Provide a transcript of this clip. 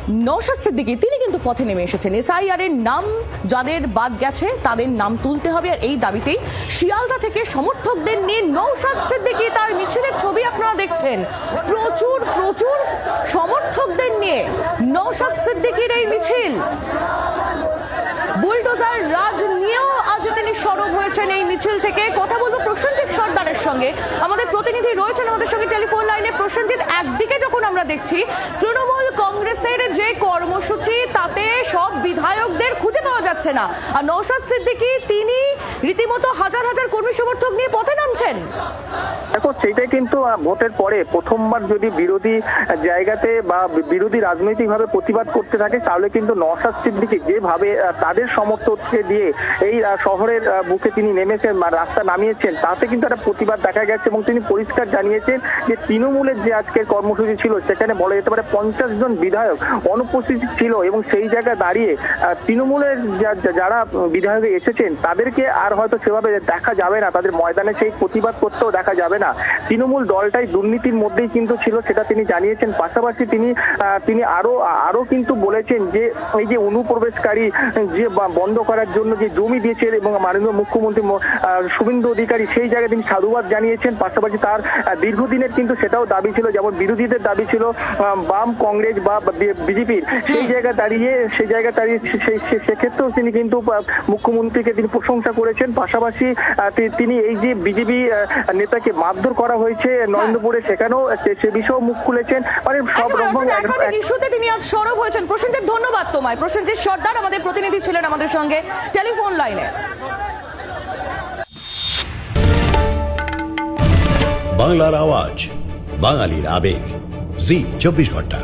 নওশাদ সিদ্দিকী তিনি কিন্তু পথে নেমে এসেছেন। এসআইআর এর নাম যাদের বাদ গেছে তাদের নাম তুলতে হবে, আর এই দাবিতেই শিয়ালদা থেকে সমর্থকদের নিয়ে নওশাদ সিদ্দিকী তার মিছিলের ছবি আপনারা দেখছেন। প্রচুর প্রচুর সমর্থকদের নিয়ে নওশাদ সিদ্দিকীর এই মিছিল। বুলডোজার রাজ নিয়েও আজ তিনি সরব হয়েছেন এই মিছিল থেকে। কথা বলবো প্রসেনজিৎ সর্দারের সঙ্গে, আমাদের প্রতিনিধি রয়েছেন আমাদের সঙ্গে টেলিফোন লাইনে। প্রসেনজিৎ, একদিকে যখন আমরা দেখছি তৃণমূল কংগ্রেসের যে কর্মসূচি তাতে সব বিধায়কদের খুঁজে পাওয়া যাচ্ছে না, আর নওশাদ সিদ্দিকী তিনি রীতিমতো হাজার হাজার কর্মী সমর্থক নিয়ে পথে নামছেন। দেখো, সেটাই কিন্তু ভোটের পরে প্রথমবার যদি বিরোধী জায়গাতে বা বিরোধী রাজনৈতিক ভাবে প্রতিবাদ করতে থাকে, তাহলে কিন্তু নওশাদ সিদ্দিকী যেভাবে তাদের সমর্থককে দিয়ে এই শহরের বুকে তিনি নেমেছেন বা রাস্তা নামিয়েছেন, তাতে কিন্তু একটা প্রতিবাদ দেখা গেছে এবং তিনি পরিষ্কার জানিয়েছেন যে তৃণমূলের যে আজকের কর্মসূচি ছিল সেখানে বলা যেতে পারে 50 জন বিধায়ক অনুপস্থিত ছিল এবং সেই জায়গায় দাঁড়িয়ে তৃণমূলের যারা বিধায়ক এসেছেন তাদেরকে আর হয়তো সেভাবে দেখা যাবে না, তাদের ময়দানে সেই প্রতিবাদ করতেও দেখা যাবে না। তৃণমূল দলটাই দুর্নীতির মধ্যেই কিন্তু ছিল, সেটা তিনি জানিয়েছেন। পাশাপাশি তিনি আরো কিন্তু বলেছেন যে এই যে অনুপ্রবেশকারী যে বন্ধ করার জন্য যে জমি দিয়েছে এবং মাননীয় মুখ্যমন্ত্রী শুভেন্দু অধিকারী সেই জায়গায় তিনি সাধুবাদ জানিয়েছেন। পাশাপাশি তার দীর্ঘদিনের কিন্তু সেটাও দাবি ছিল, যেমন বিরোধীদের দাবি ছিল বাম, কংগ্রেস বা বিজেপির, সেই জায়গায় দাঁড়িয়ে সেক্ষেত্রেও তিনি কিন্তু মুখ্যমন্ত্রীকে তিনি প্রশংসা করেছেন। পাশাপাশি তিনি এই যে বিজেপি নেতাকে মারধর করা হয়েছে নরেন্দ্রপুরে, সেখানেও সে বিষয়েও মুখ খুলেছেন। মানে সব রকম ইস্যুতে তিনি আজ সরব হয়েছেন। প্রসেনজিৎ, ধন্যবাদ তোমায়। প্রসেনজিৎ সর্দার আমাদের প্রতিনিধি ছিলেন আমাদের সঙ্গে টেলিফোন লাইনে। বাংলার আওয়াজ, বাঙালির আবেগ, জি 24 ঘন্টা।